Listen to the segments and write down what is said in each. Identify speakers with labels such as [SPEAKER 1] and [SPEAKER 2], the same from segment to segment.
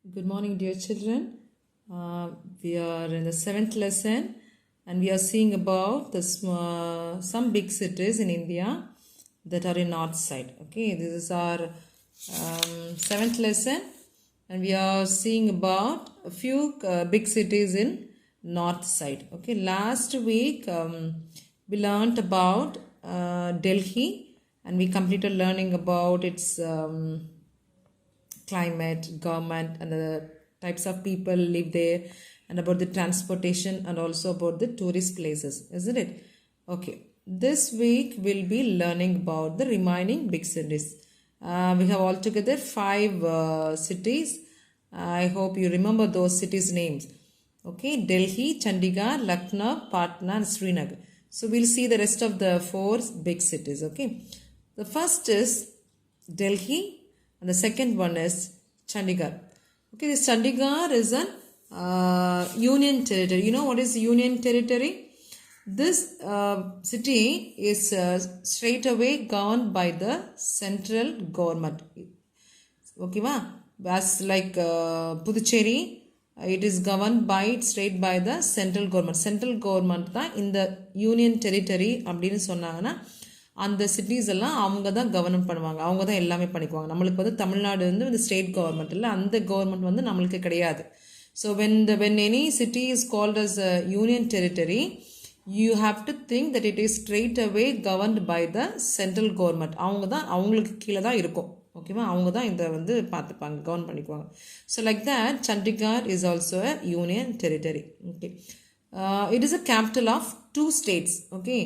[SPEAKER 1] Good morning, dear children. We are in the 7th lesson and we are seeing about some big cities in India that are in north side. Okay, this is our 7th lesson and we are seeing about a few big cities in north side. Okay, last week we learned about Delhi and we completed learning about its climate, government, and the types of people live there, and about the transportation, and also about the tourist places, isn't it? Okay, this week we'll be learning about the remaining big cities. We have altogether 5 cities. I hope you remember those cities' names. Okay, Delhi, Chandigarh, Lucknow, Patna, and Srinagar. So we'll see the rest of the 4 big cities. Okay, the first is Delhi, and the second one is Chandigarh. Okay, this Chandigarh is an union territory. You know what is union territory? This city is straight away governed by the central government. Okay, as like Puducherry, it is governed straight by the central government. Central government தான் இந்த union territory அப்படின்னு சொன்னாங்கன்னா அந்த cities எல்லாம் அவங்க தான் govern பண்ணுவாங்க, அவங்க தான் எல்லாமே பண்ணிக்குவாங்க. நம்மளுக்கு வந்து தமிழ்நாடு வந்து இந்த ஸ்டேட் கவர்மெண்ட் இல்லை, அந்த கவர்மெண்ட் வந்து நம்மளுக்கு கிடையாது. So when any city is called as a union territory, you have to think that it is straight away governed by the central government. அவங்க தான் அவங்களுக்கு கீழே தான் இருக்கும். ஓகேவா, அவங்க தான் இதை வந்து பார்த்துப்பாங்க, கவர்ன் பண்ணிக்குவாங்க. So like that Chandigarh is also a union territory. Okay, it is a capital of 2 states. Okay,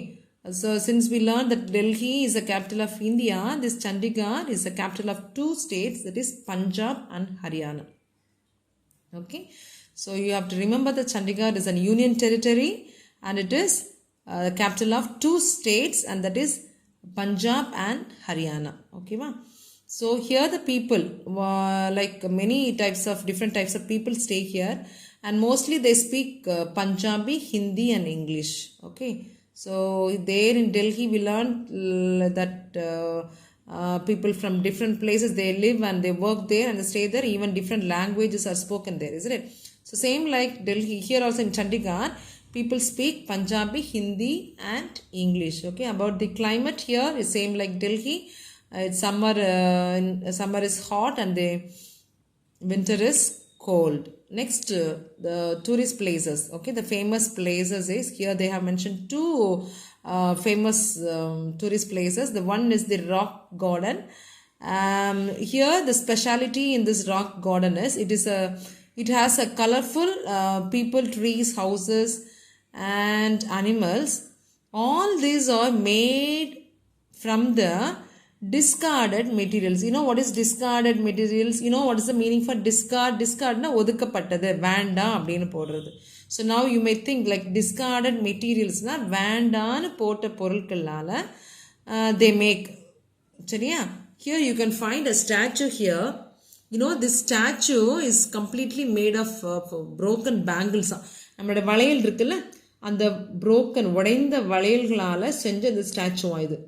[SPEAKER 1] so since we learned that Delhi is the capital of India, this Chandigarh is the capital of 2 states, that is Punjab and Haryana. Okay, so you have to remember that Chandigarh is an union territory and it is the capital of 2 states, and that is Punjab and Haryana. Okay, so here the people, like many different types of people stay here, and mostly they speak Punjabi, Hindi and English. Okay, so there in Delhi we learned that people from different places, they live and they work there and they stay there. Even different languages are spoken there, isn't it? So same like Delhi, here also in Chandigarh, people speak Punjabi, Hindi and English. Okay, about the climate here is same like Delhi. It's summer is hot and the winter is cold. Next, the tourist places. Okay, the famous places is here. They have mentioned 2 famous tourist places. The one is the rock garden. Here, the speciality in this rock garden is it has a colorful people, trees, houses, and animals. All these are made from the discarded materials. You know what is discarded materials? You know what is the meaning for discard? Discard na ஒதுக்கப்பட்டது, வேண்டாம் அப்படின்னு போடுறது. So now you may think like discarded materials na வேண்டான்னு போட்ட பொருட்களால they make. சரியா? Here you can find a statue here. You know, this statue is completely made of broken bangles. நம்மளோட வளையல் இருக்குல்ல, அந்த broken உடைந்த வளையல்களால செஞ்ச இந்த ஸ்டாச்சு இது.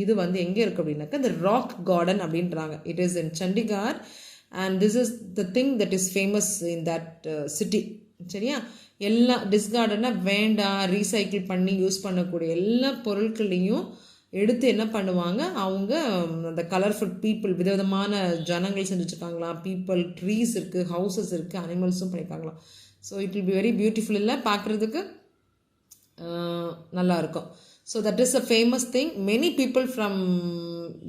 [SPEAKER 1] இது வந்து எங்கே இருக்குது அப்படின்னாக்கா இந்த ராக் கார்டன் அப்படின்றாங்க. It is in Chandigarh and this is the thing that is famous in that city. சரியா, எல்லா டிஸ்கார்டன்னா வேண்டாம், ரீசைக்கிள் பண்ணி யூஸ் பண்ணக்கூடிய எல்லா பொருட்களையும் எடுத்து என்ன பண்ணுவாங்க, அவங்க அந்த கலர்ஃபுல் பீப்புள், விதவிதமான ஜனங்கள் செஞ்சு வச்சுருக்காங்களாம். பீப்புள், ட்ரீஸ் இருக்குது, ஹவுசஸ் இருக்குது, அனிமல்ஸும் பண்ணியிருக்காங்களாம். So it will be very beautiful, இல்லை பார்க்குறதுக்கு நல்லாயிருக்கும். So that is a famous thing. Many people from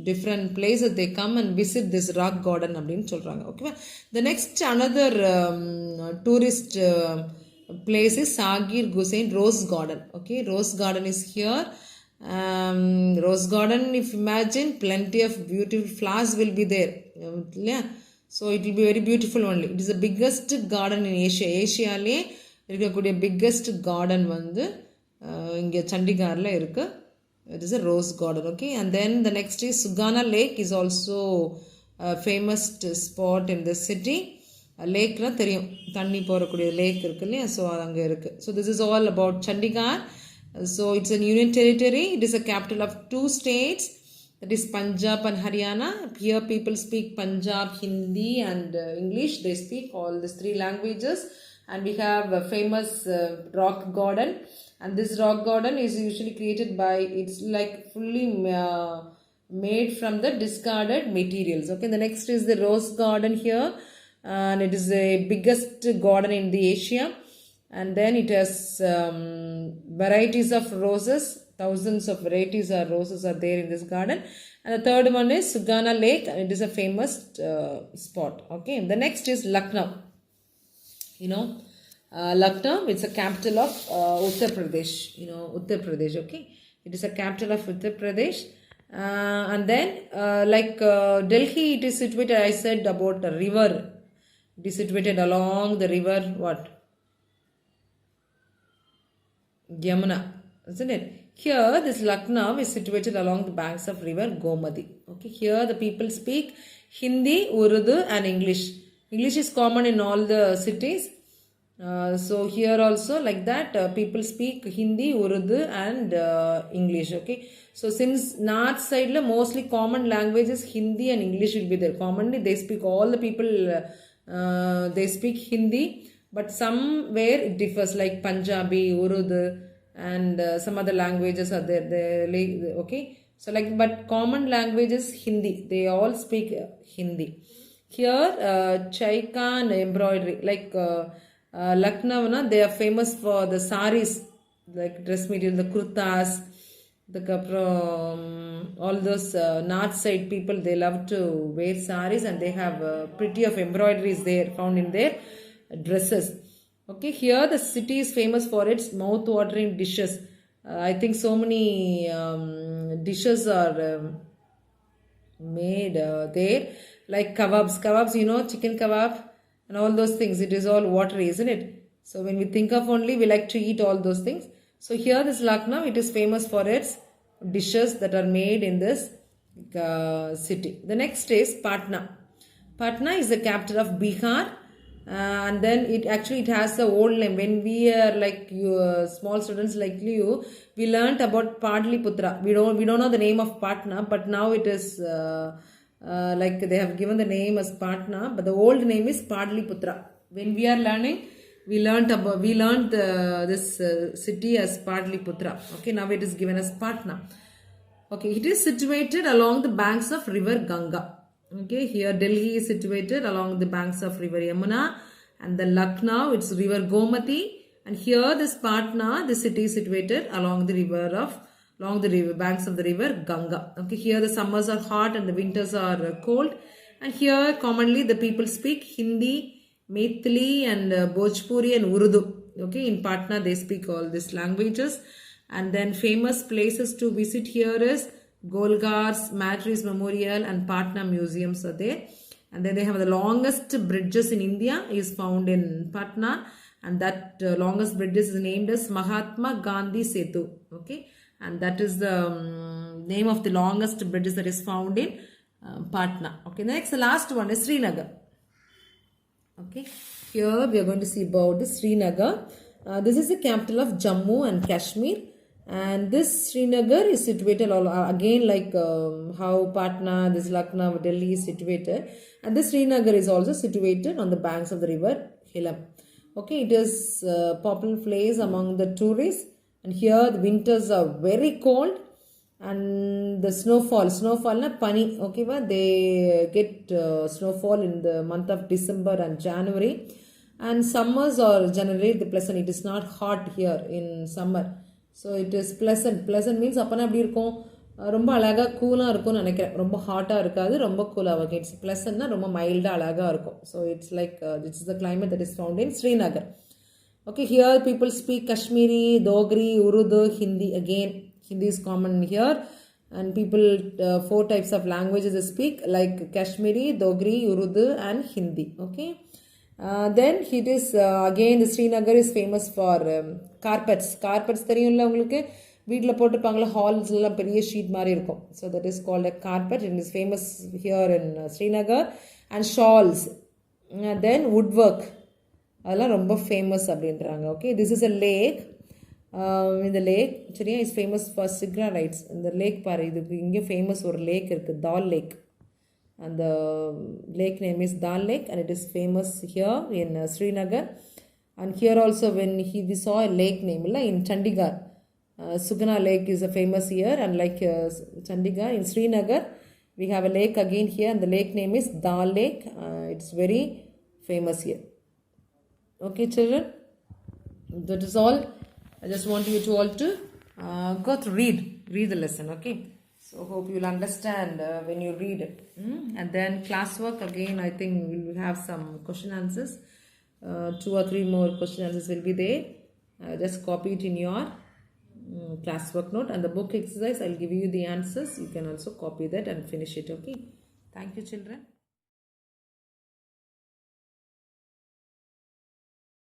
[SPEAKER 1] different places, they come and visit this rock garden அப்படின்னு சொல்கிறாங்க. ஓகேவா, the next another tourist place is Sagir Hussain Rose Garden. Okay, Rose Garden is here. Rose Garden, if you imagine, plenty of beautiful flowers will be there. Yeah, so it will be very beautiful only. It is the biggest garden in Asia. ஏஷியாலே இருக்கக்கூடிய biggest garden வந்து இங்கே சண்டிகாரில் இருக்குது. It is a rose garden. Okay, and then the next is Sukhna lake is also famous spot in the city. லேக்னால் தெரியும், தண்ணி போகக்கூடிய லேக் இருக்கு இல்லையா, ஸோ அது அங்கே இருக்குது. So this is all about Chandigarh. So it's an union territory. It is a capital of 2 states that is Punjab and Haryana. Here people speak Punjab, Hindi and English. They speak all these three languages. And we have a famous rock garden. And this rock garden is usually created by, it's like fully made from the discarded materials. Okay, the next is the rose garden here. And it is the biggest garden in the Asia. And then it has varieties of roses. Thousands of varieties of roses are there in this garden. And the third one is Sugana Lake, and it is a famous spot. Okay, the next is Lucknow. Lucknow, it's a capital of Uttar Pradesh. Uttar Pradesh. Okay, it is a capital of Uttar Pradesh. And then Delhi, it is situated, I said about a river. It is situated along the river what? Yamuna, isn't it? Here, this Lucknow is situated along the banks of river Gomati. Okay, here the people speak Hindi, Urdu and English. English is common in all the cities. So here also like that people speak Hindi, Urdu and English. Okay, so since north side mostly common languages Hindi and English will be there. Commonly they speak, all the people they speak Hindi, but somewhere it differs, like Punjabi, Urdu and some other languages are there. Okay, so like, but common languages Hindi, they all speak Hindi. Here Chaikan embroidery, like Lucknow, they are famous for the saris, like dress material, the kurtas, all those north side people, they love to wear saris, and they have pretty of embroideries there found in their dresses. Okay, here the city is famous for its mouth-watering dishes. I think so many dishes are made there, like kebabs, chicken kebab and all those things. It is all watery, isn't it? So when we think of only, we like to eat all those things. So here this Lucknow, it is famous for its dishes that are made in this city. The next is Patna. Patna is the capital of Bihar. And then it has the old name. When we are like small students like you, we learnt about Padliputra. We don't know the name of Patna, but now it is like they have given the name as Patna, but the old name is Padliputra. When we are learning, we learnt this city as Padliputra. Okay, now it is given as Patna. Okay, it is situated along the banks of river Ganga. Okay, here Delhi is situated along the banks of river Yamuna, and the Lucknow, it's river Gomati, and here this Patna, the city is situated along the river banks of the river Ganga. Okay, here the summers are hot and the winters are cold, and here commonly the people speak Hindi, Maithili and Bhojpuri and Urdu. Okay, in Patna they speak all these languages. And then famous places to visit here is Golgar's Matri's Memorial and Patna museums are there. And then they have the longest bridges in India is found in Patna, and that longest bridge is named as Mahatma Gandhi Setu. Okay, and that is the name of the longest bridges that is found in Patna. Okay, next, the last one is Srinagar. Okay, here we are going to see about the Srinagar. This is the capital of Jammu and Kashmir. And this Srinagar is situated again like how Patna, this Lucknow, Delhi is situated. And this Srinagar is also situated on the banks of the river Jhelum. Okay, it is a popular place among the tourists. And here the winters are very cold. And the snowfall na pani, okay, they get snowfall in the month of December and January. And summers are generally pleasant. It is not hot here in summer. So it is pleasant. Pleasant means அப்பனா எப்படி இருக்கும், ரொம்ப அழகா கூலா இருக்கும்னு நினைக்கிறேன். ரொம்ப ஹாட்டா இருக்காது, ரொம்ப கூலா இருக்கும். It's pleasantனா ரொம்ப மைல்டா அழகா இருக்கும். So it's like this is the climate that is found in Srinagar. Okay, here people speak Kashmiri, Dogri, Urdu, Hindi. Again, Hindi is common here. And people, 4 types of languages they speak, like Kashmiri, Dogri, Urdu and Hindi. Okay. Then it is again the Srinagar is famous for carpets. Carpets தெரியும்ல உங்களுக்கு, வீட்டில் போட்டுப்பாங்களா, ஹால்ஸ்லாம் பெரிய sheet மாதிரி இருக்கும். So that is called a carpet and is famous here in Srinagar. And shawls, then woodwork, அதெல்லாம் ரொம்ப famous அப்படின்றாங்க. Okay, this is a lake. in the lake. Chennai is famous for cigarettes. In the lake பாரு இதுக்கு இங்கே famous ஒரு lake இருக்கு, Dal Lake. And the lake name is Dal Lake, and it is famous here in Srinagar. And here also when we saw a lake name in Chandigarh, Sugana Lake is a famous here, and like Chandigarh in Srinagar we have a lake again here, and the lake name is Dal Lake. It's very famous here. Okay children, that is all. I just want you to all to go to read the lesson. Okay, so hope you will understand when you read it. And then classwork again, I think we will have some question answers. 2 or 3 more question answers will be there. Just copy it in your classwork note, and the book exercise I'll give you the answers. You can also copy that and finish it. Okay, thank you children.